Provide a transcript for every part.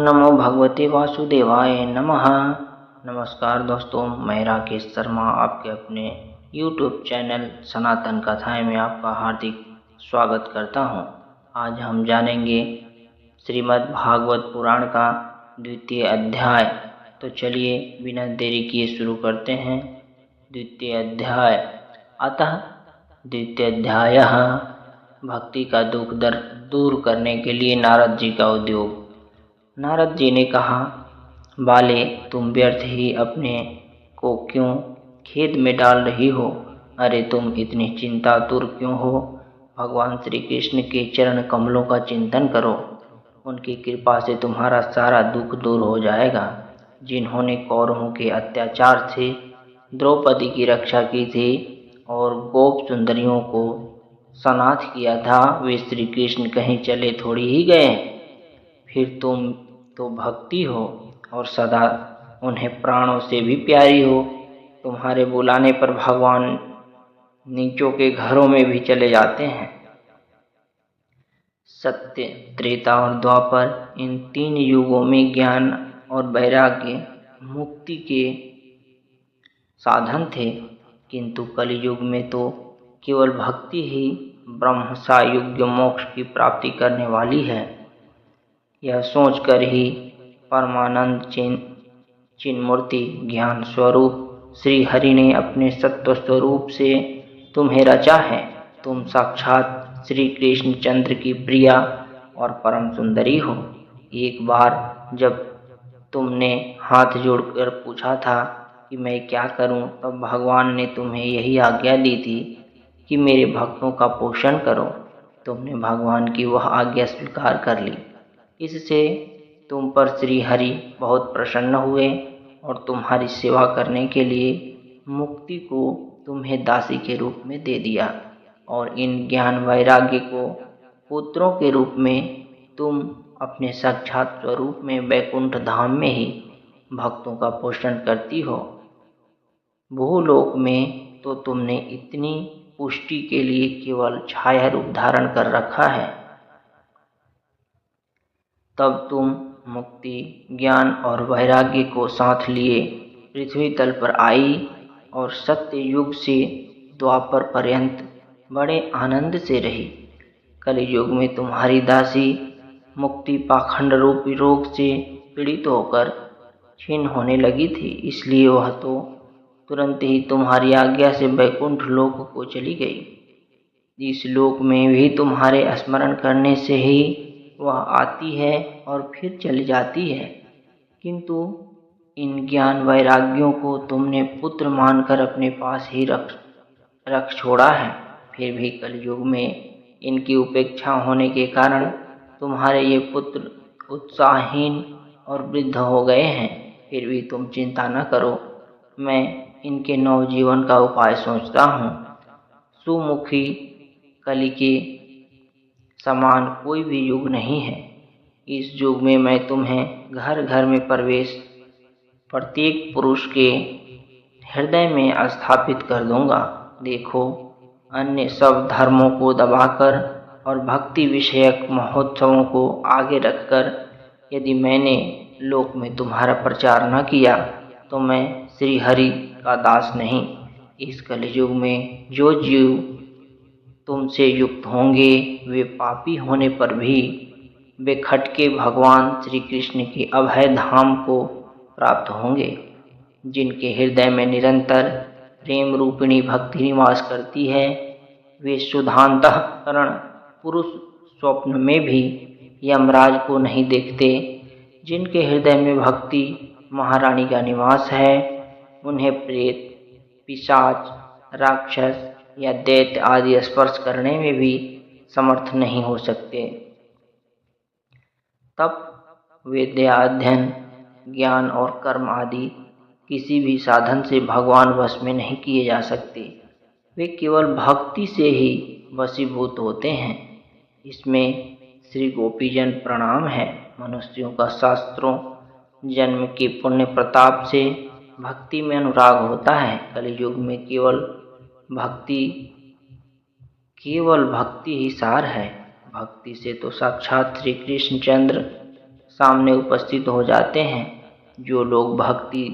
नमो भगवते वासुदेवाय नमः। नमस्कार दोस्तों, मैं राकेश शर्मा आपके अपने YouTube चैनल सनातन कथाएं में आपका हार्दिक स्वागत करता हूं। आज हम जानेंगे श्रीमद् भागवत पुराण का द्वितीय अध्याय। तो चलिए बिना देरी किए शुरू करते हैं। द्वितीय अध्याय। अतः द्वितीय अध्याय भक्ति का दुख दूर करने के लिए नारद जी का उद्योग। नारद जी ने कहा, बाले, तुम व्यर्थ ही अपने को क्यों खेद में डाल रही हो? अरे तुम इतनी चिंतातुर क्यों हो? भगवान श्री कृष्ण के चरण कमलों का चिंतन करो। उनकी कृपा से तुम्हारा सारा दुख दूर हो जाएगा। जिन्होंने कौरवों के अत्याचार से द्रौपदी की रक्षा की थी और गोप सुंदरियों को सनाथ किया था, वे श्री कृष्ण कहीं चले थोड़ी ही गए। फिर तुम तो भक्ति हो और सदा उन्हें प्राणों से भी प्यारी हो। तुम्हारे बुलाने पर भगवान नीचों के घरों में भी चले जाते हैं। सत्य, त्रेता और द्वापर, इन 3 युगों में ज्ञान और वैराग्य मुक्ति के साधन थे, किंतु कलयुग में तो केवल भक्ति ही ब्रह्म सायुज्य मोक्ष की प्राप्ति करने वाली है। यह सोचकर ही परमानंद चिन्मूर्ति ज्ञान स्वरूप श्री हरि ने अपने सत्व स्वरूप से तुम्हें रचा है। तुम साक्षात श्री कृष्ण चंद्र की प्रिया और परम सुंदरी हो। एक बार जब तुमने हाथ जोड़कर पूछा था कि मैं क्या करूं, तब भगवान ने तुम्हें यही आज्ञा दी थी कि मेरे भक्तों का पोषण करो। तुमने भगवान की वह आज्ञा स्वीकार कर ली। इससे तुम पर श्री हरि बहुत प्रसन्न हुए और तुम्हारी सेवा करने के लिए मुक्ति को तुम्हें दासी के रूप में दे दिया, और इन ज्ञान वैराग्य को पुत्रों के रूप में तुम अपने साक्षात स्वरूप में वैकुंठ धाम में ही भक्तों का पोषण करती हो। भूलोक में तो तुमने इतनी पुष्टि के लिए केवल छाया रूप धारण कर रखा है। तब तुम मुक्ति, ज्ञान और वैराग्य को साथ लिए पृथ्वी तल पर आई और सत्य युग से द्वापर पर्यंत बड़े आनंद से रही। कलियुग में तुम्हारी दासी मुक्ति पाखंड रूपी रोग से पीड़ित होकर क्षीण होने लगी थी, इसलिए वह तो तुरंत ही तुम्हारी आज्ञा से वैकुंठ लोक को चली गई। इस लोक में भी तुम्हारे स्मरण करने से ही वह आती है और फिर चली जाती है, किंतु इन ज्ञान वैराग्यों को तुमने पुत्र मानकर अपने पास ही रख छोड़ा है। फिर भी कलयुग में इनकी उपेक्षा होने के कारण तुम्हारे ये पुत्र उत्साहहीन और वृद्ध हो गए हैं। फिर भी तुम चिंता न करो, मैं इनके नवजीवन का उपाय सोचता हूँ। सुमुखी कली के समान कोई भी युग नहीं है। इस युग में मैं तुम्हें घर घर में प्रवेश प्रत्येक पुरुष के हृदय में स्थापित कर दूंगा। देखो, अन्य सब धर्मों को दबाकर और भक्ति विषयक महोत्सवों को आगे रखकर यदि मैंने लोक में तुम्हारा प्रचार न किया तो मैं श्री हरि का दास नहीं। इस कलयुग में जो जीव तुमसे युक्त होंगे, वे पापी होने पर भी वे खटके भगवान श्री कृष्ण के अभय धाम को प्राप्त होंगे। जिनके हृदय में निरंतर प्रेम रूपिणी भक्ति निवास करती है, वे शुद्धांतःकरण पुरुष स्वप्न में भी यमराज को नहीं देखते। जिनके हृदय में भक्ति महारानी का निवास है, उन्हें प्रेत, पिशाच, राक्षस या दैत्य आदि स्पर्श करने में भी समर्थ नहीं हो सकते। तप, विद्या अध्ययन, ज्ञान और कर्म आदि किसी भी साधन से भगवान वश में नहीं किए जा सकते। वे केवल भक्ति से ही वशीभूत होते हैं। इसमें श्री गोपीजन प्रणाम है। मनुष्यों का शास्त्रों जन्म के पुण्य प्रताप से भक्ति में अनुराग होता है। कलयुग में केवल भक्ति ही सार है। भक्ति से तो साक्षात श्री कृष्ण चंद्र सामने उपस्थित हो जाते हैं। जो लोग भक्ति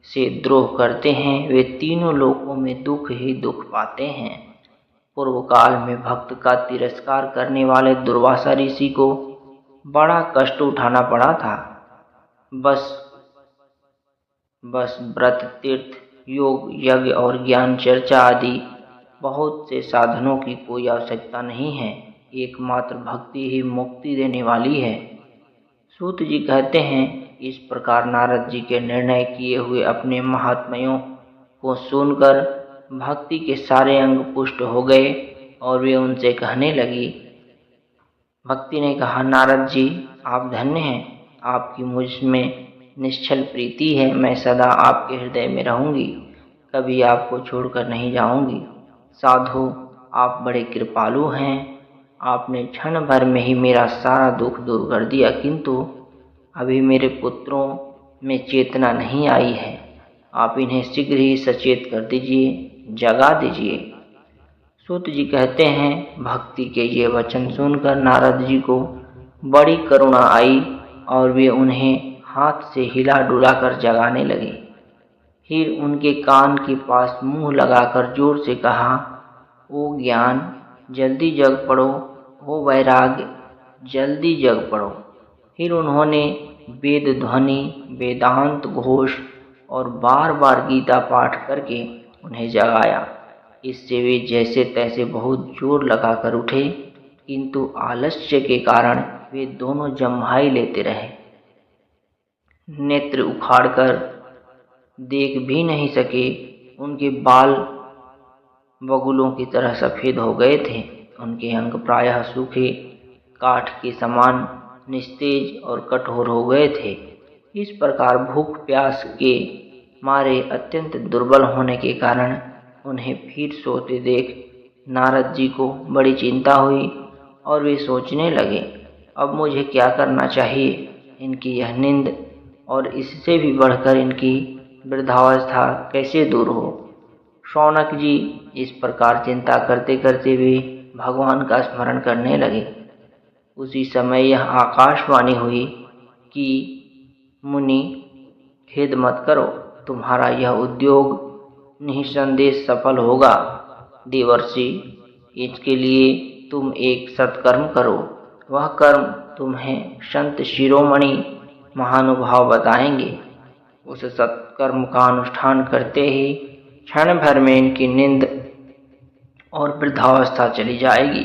से द्रोह करते हैं वे तीनों लोकों में दुख ही दुख पाते हैं। पूर्व काल में भक्त का तिरस्कार करने वाले दुर्वासा ऋषि को बड़ा कष्ट उठाना पड़ा था। बस व्रत, तीर्थ, योग, यज्ञ और ज्ञान चर्चा आदि बहुत से साधनों की कोई आवश्यकता नहीं है। एकमात्र भक्ति ही मुक्ति देने वाली है। सूत जी कहते हैं, इस प्रकार नारद जी के निर्णय किए हुए अपने महात्म्यों को सुनकर भक्ति के सारे अंग पुष्ट हो गए और वे उनसे कहने लगी। भक्ति ने कहा, नारद जी आप धन्य हैं, आपकी मुझ में निश्चल प्रीति है। मैं सदा आपके हृदय में रहूंगी, कभी आपको छोड़कर नहीं जाऊंगी। साधु आप बड़े कृपालु हैं, आपने क्षण भर में ही मेरा सारा दुख दूर कर दिया, किंतु अभी मेरे पुत्रों में चेतना नहीं आई है। आप इन्हें शीघ्र ही सचेत कर दीजिए, जगा दीजिए। सूत जी कहते हैं, भक्ति के ये वचन सुनकर नारद जी को बड़ी करुणा आई और वे उन्हें हाथ से हिला डुला कर जगाने लगे। फिर उनके कान के पास मुंह लगाकर जोर से कहा, ओ ज्ञान जल्दी जग पड़ो, ओ वैराग्य जल्दी जग पड़ो। फिर उन्होंने वेद ध्वनि, वेदांत घोष और बार बार गीता पाठ करके उन्हें जगाया। इससे वे जैसे तैसे बहुत जोर लगाकर उठे, किंतु आलस्य के कारण वे दोनों जम्हाई लेते रहे। नेत्र उखाड़कर देख भी नहीं सके। उनके बाल बगुलों की तरह सफ़ेद हो गए थे। उनके अंग प्रायः सूखे काठ के समान निस्तेज और कठोर हो गए थे। इस प्रकार भूख प्यास के मारे अत्यंत दुर्बल होने के कारण उन्हें फिर सोते देख नारद जी को बड़ी चिंता हुई और वे सोचने लगे, अब मुझे क्या करना चाहिए। इनकी यह नींद और इससे भी बढ़कर इनकी वृद्धावस्था कैसे दूर हो। शौनक जी इस प्रकार चिंता करते करते वे भगवान का स्मरण करने लगे। उसी समय यह आकाशवाणी हुई कि मुनि खेद मत करो, तुम्हारा यह उद्योग निसंदेह सफल होगा। देवर्षि, इसके लिए तुम एक सत्कर्म करो। वह कर्म तुम्हें संत शिरोमणि महानुभाव बताएंगे। उस सत्कर्म का अनुष्ठान करते ही क्षण भर में इनकी नींद और वृद्धावस्था चली जाएगी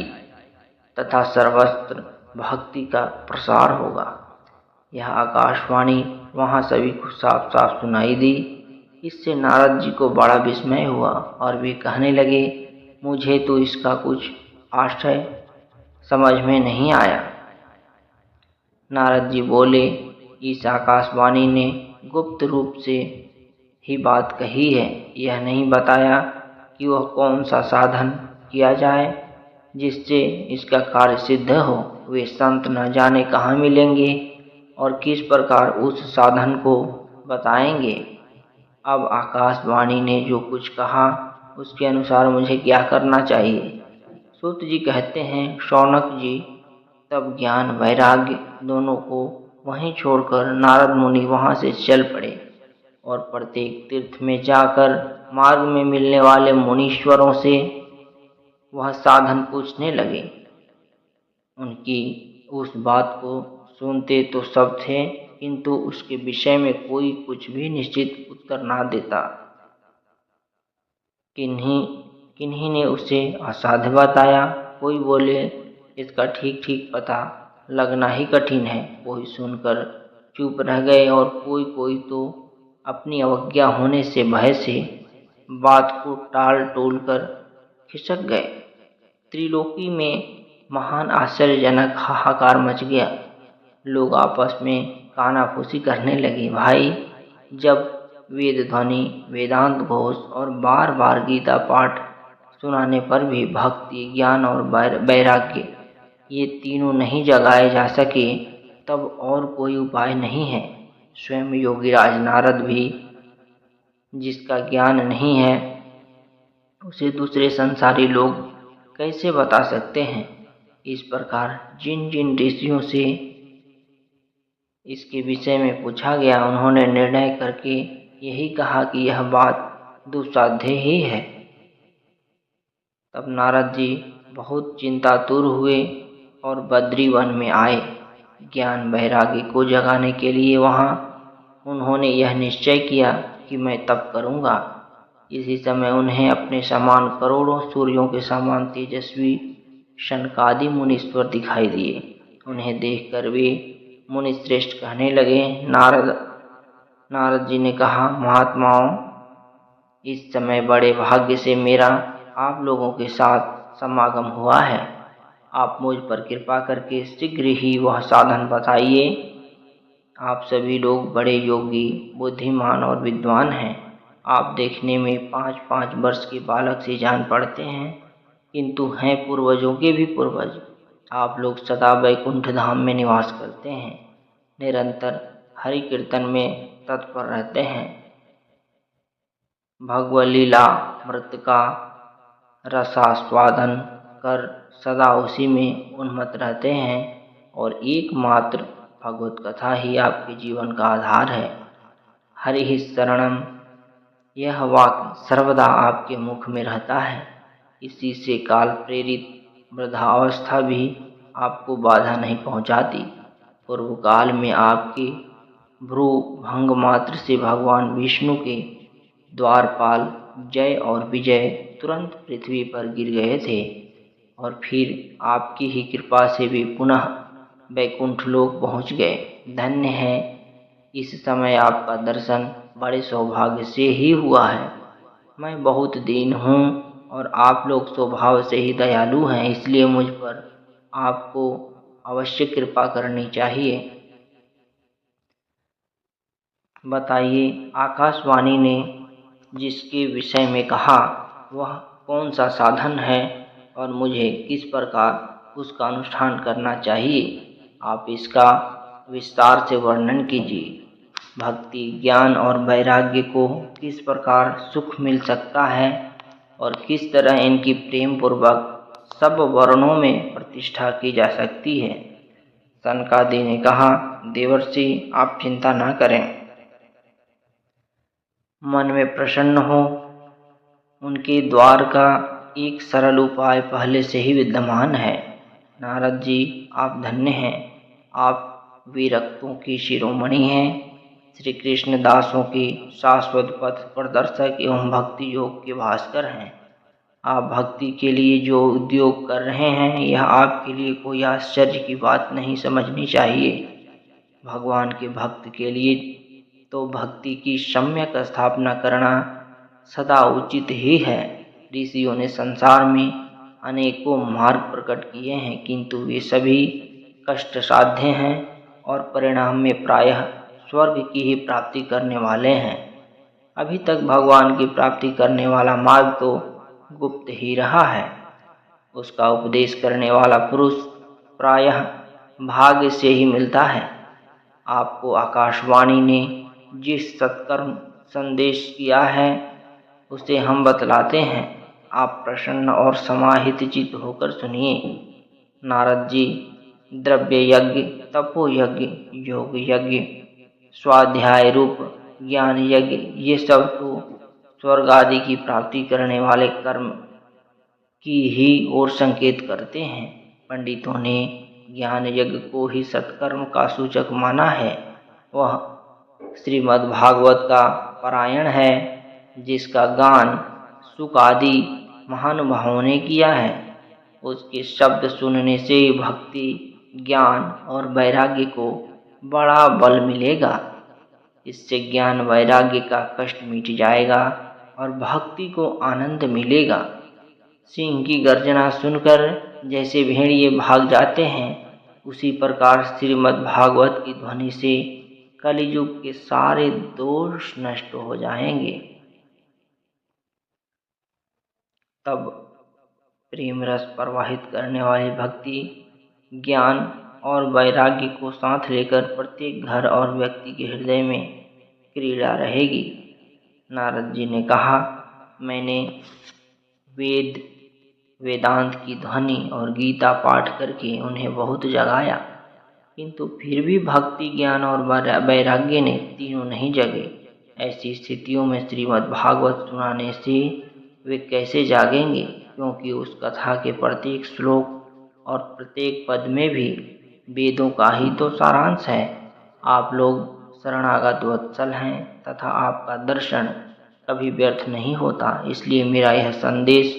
तथा सर्वत्र भक्ति का प्रसार होगा। यह आकाशवाणी वहाँ सभी को साफ साफ सुनाई दी। इससे नारद जी को बड़ा विस्मय हुआ और वे कहने लगे, मुझे तो इसका कुछ आशय समझ में नहीं आया। नारद जी बोले, इस आकाशवाणी ने गुप्त रूप से ही बात कही है। यह नहीं बताया कि वह कौन सा साधन किया जाए जिससे इसका कार्य सिद्ध हो। वे संत न जाने कहाँ मिलेंगे और किस प्रकार उस साधन को बताएंगे। अब आकाशवाणी ने जो कुछ कहा उसके अनुसार मुझे क्या करना चाहिए। सूत जी कहते हैं, शौनक जी तब ज्ञान वैराग्य दोनों को वहीं छोड़कर नारद मुनि वहाँ से चल पड़े और प्रत्येक तीर्थ में जाकर मार्ग में मिलने वाले मुनीश्वरों से वह साधन पूछने लगे। उनकी उस बात को सुनते तो सब थे, किंतु उसके विषय में कोई कुछ भी निश्चित उत्तर ना देता। किन्हीं ने उसे असाध्य बताया, कोई बोले इसका ठीक ठीक पता लगना ही कठिन है। कोई सुनकर चुप रह गए और कोई तो अपनी अवज्ञा होने से भय से बात को टाल टोल कर खिसक गए। त्रिलोकी में महान आश्चर्यजनक हाहाकार मच गया। लोग आपस में कानाफूसी करने लगे। भाई, जब वेद ध्वनि, वेदांत घोष और बार बार गीता पाठ सुनाने पर भी भक्ति, ज्ञान और वैराग्य ये तीनों नहीं जगाए जा सके, तब और कोई उपाय नहीं है। स्वयं योगीराज नारद भी जिसका ज्ञान नहीं है उसे दूसरे संसारी लोग कैसे बता सकते हैं। इस प्रकार जिन जिन ऋषियों से इसके विषय में पूछा गया। उन्होंने निर्णय करके यही कहा कि यह बात दुस्साध्य ही है। तब नारद जी बहुत चिंतातुर हुए और बद्री वन में आए। ज्ञान वैराग्य को जगाने के लिए वहाँ उन्होंने यह निश्चय किया कि मैं तप करूँगा। इसी समय उन्हें अपने समान करोड़ों सूर्यों के समान तेजस्वी शनकादि मुनीश्वर दिखाई दिए। उन्हें देखकर वे मुनिश्रेष्ठ कहने लगे। नारद जी ने कहा, महात्माओं, इस समय बड़े भाग्य से मेरा आप लोगों के साथ समागम हुआ है। आप मुझ पर कृपा करके शीघ्र ही वह साधन बताइए। आप सभी लोग बड़े योगी, बुद्धिमान और विद्वान हैं। आप देखने में 5-5 वर्ष के बालक से जान पड़ते हैं, किंतु हैं पूर्वजों के भी पूर्वज। आप लोग सदा वैकुंठ धाम में निवास करते हैं, निरंतर हरि कीर्तन में तत्पर रहते हैं, भगवत लीला मृतिका रसास्वादन कर सदा उसी में उन्मत्त रहते हैं और एकमात्र भगवत कथा ही आपके जीवन का आधार है। हरि ही शरणम, यह वाक्य सर्वदा आपके मुख में रहता है। इसी से काल प्रेरित वृद्धावस्था भी आपको बाधा नहीं पहुंचाती। पूर्व काल में आपके भ्रू भंग मात्र से भगवान विष्णु के द्वारपाल जय और विजय तुरंत पृथ्वी पर गिर गए थे और फिर आपकी ही कृपा से वे पुनः वैकुंठ लोक पहुँच गए। धन्य है, इस समय आपका दर्शन बड़े सौभाग्य से ही हुआ है। मैं बहुत दीन हूँ और आप लोग स्वभाव से ही दयालु हैं, इसलिए मुझ पर आपको अवश्य कृपा करनी चाहिए। बताइए, आकाशवाणी ने जिसके विषय में कहा वह कौन सा साधन है और मुझे किस प्रकार उसका अनुष्ठान करना चाहिए? आप इसका विस्तार से वर्णन कीजिए। भक्ति, ज्ञान और वैराग्य को किस प्रकार सुख मिल सकता है और किस तरह इनकी प्रेम पूर्वक सब वर्णों में प्रतिष्ठा की जा सकती है? सनकादि ने कहा, देवर्षि, आप चिंता न करें, मन में प्रसन्न हो। उनके द्वार का एक सरल उपाय पहले से ही विद्यमान है। नारद जी, आप धन्य हैं। आप विरक्तों की शिरोमणि हैं, श्री कृष्ण दासों की शाश्वत पथ प्रदर्शक एवं भक्ति योग के भास्कर हैं। आप भक्ति के लिए जो उद्योग कर रहे हैं, यह आपके लिए कोई आश्चर्य की बात नहीं समझनी चाहिए। भगवान के भक्त के लिए तो भक्ति की सम्यक स्थापना करना सदा उचित ही है। ऋषियों ने संसार में अनेकों मार्ग प्रकट किए हैं, किंतु वे सभी कष्ट साध्य हैं और परिणाम में प्रायः स्वर्ग की ही प्राप्ति करने वाले हैं। अभी तक भगवान की प्राप्ति करने वाला मार्ग तो गुप्त ही रहा है। उसका उपदेश करने वाला पुरुष प्रायः भाग्य से ही मिलता है। आपको आकाशवाणी ने जिस सत्कर्म संदेश किया है उसे हम बतलाते हैं। आप प्रसन्न और समाहित चित्त होकर सुनिए। नारद जी, द्रव्य यज्ञ, तपो यज्ञ, योग यज्ञ, स्वाध्याय रूप ज्ञान यज्ञ, ये सब तो स्वर्ग आदि की प्राप्ति करने वाले कर्म की ही ओर संकेत करते हैं। पंडितों ने ज्ञान यज्ञ को ही सत्कर्म का सूचक माना है। वह श्रीमद् भागवत का पारायण है, जिसका गान सुक आदि महानुभावों ने किया है। उसके शब्द सुनने से भक्ति, ज्ञान और वैराग्य को बड़ा बल मिलेगा। इससे ज्ञान वैराग्य का कष्ट मिट जाएगा और भक्ति को आनंद मिलेगा। सिंह की गर्जना सुनकर जैसे भेड़िए भाग जाते हैं, उसी प्रकार श्रीमद् भागवत की ध्वनि से कलियुग के सारे दोष नष्ट हो जाएंगे। तब प्रेम रस प्रवाहित करने वाली भक्ति, ज्ञान और वैराग्य को साथ लेकर प्रत्येक घर और व्यक्ति के हृदय में क्रीड़ा रहेगी। नारद जी ने कहा, मैंने वेदांत की ध्वनि और गीता पाठ करके उन्हें बहुत जगाया, किंतु फिर भी भक्ति, ज्ञान और वैराग्य ने तीनों नहीं जगे। ऐसी स्थितियों में श्रीमद् भागवत सुनाने से वे कैसे जागेंगे, क्योंकि उस कथा के प्रत्येक श्लोक और प्रत्येक पद में भी वेदों का ही तो सारांश है। आप लोग शरणागत वत्सल हैं तथा आपका दर्शन कभी व्यर्थ नहीं होता, इसलिए मेरा यह संदेश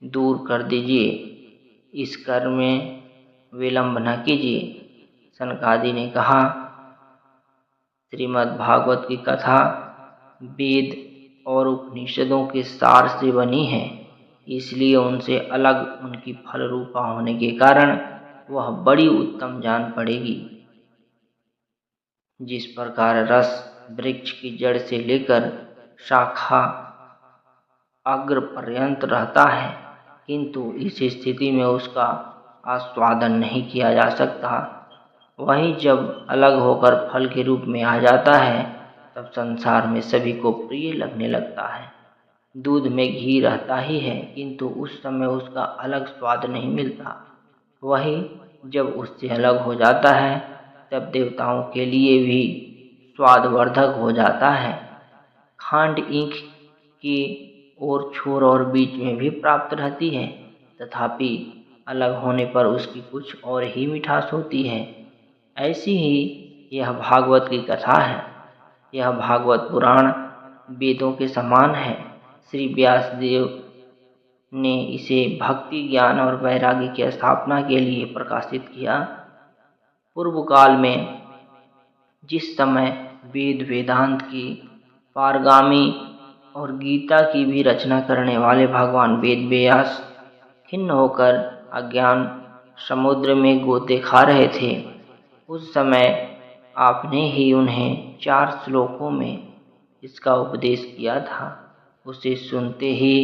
दूर कर दीजिए। इस कर्म में विलंब न कीजिए। सनकादि ने कहा, श्रीमद् भागवत की कथा वेद और उपनिषदों के सार से बनी है, इसलिए उनसे अलग उनकी फल रूपा होने के कारण वह बड़ी उत्तम जान पड़ेगी। जिस प्रकार रस वृक्ष की जड़ से लेकर शाखा अग्र पर्यंत रहता है, किंतु इस स्थिति में उसका आस्वादन नहीं किया जा सकता, वही जब अलग होकर फल के रूप में आ जाता है तब संसार में सभी को प्रिय लगने लगता है। दूध में घी रहता ही है, किंतु उस समय उसका अलग स्वाद नहीं मिलता, वही जब उससे अलग हो जाता है तब देवताओं के लिए भी स्वादवर्धक हो जाता है। खांड ईख की और छोर और बीच में भी प्राप्त रहती है, तथापि अलग होने पर उसकी कुछ और ही मिठास होती है। ऐसी ही यह भागवत की कथा है। यह भागवत पुराण वेदों के समान है। श्री व्यास देव ने इसे भक्ति, ज्ञान और वैराग्य की स्थापना के लिए प्रकाशित किया। पूर्व काल में जिस समय वेद, वेदांत की पारगामी और गीता की भी रचना करने वाले भगवान वेद व्यास खिन्न होकर अज्ञान समुद्र में गोते खा रहे थे, उस समय आपने ही उन्हें 4 श्लोकों में इसका उपदेश किया था। उसे सुनते ही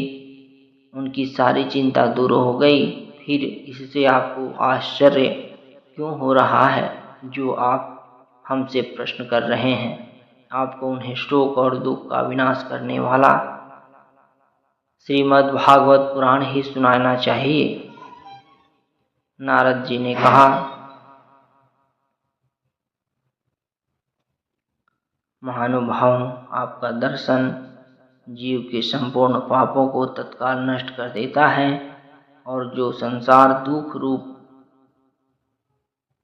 उनकी सारी चिंता दूर हो गई। फिर इससे आपको आश्चर्य क्यों हो रहा है जो आप हमसे प्रश्न कर रहे हैं? आपको उन्हें शोक और दुख का विनाश करने वाला श्रीमद् भागवत पुराण ही सुनाना चाहिए। नारद जी ने कहा, महानुभाव, आपका दर्शन जीव के संपूर्ण पापों को तत्काल नष्ट कर देता है और जो संसार दुख रूप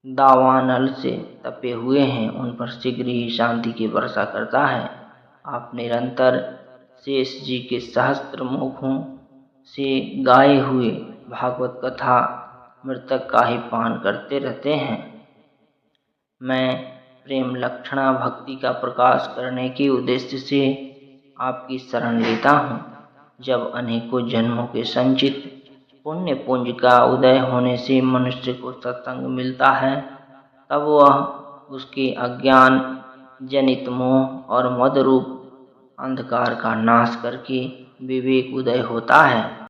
दावानल से तपे हुए हैं उन पर शीघ्र ही शांति की वर्षा करता है। आप निरंतर शेष जी के सहस्त्र मुखों से गाए हुए भागवत कथा मृतक का ही पान करते रहते हैं। मैं प्रेम लक्षणा भक्ति का प्रकाश करने के उद्देश्य से आपकी शरण लेता हूँ। जब अनेकों जन्मों के संचित पुण्य पुंज का उदय होने से मनुष्य को सत्संग मिलता है, तब वह उसके अज्ञान जनित मोह और मद रूप अंधकार का नाश करके विवेक उदय होता है।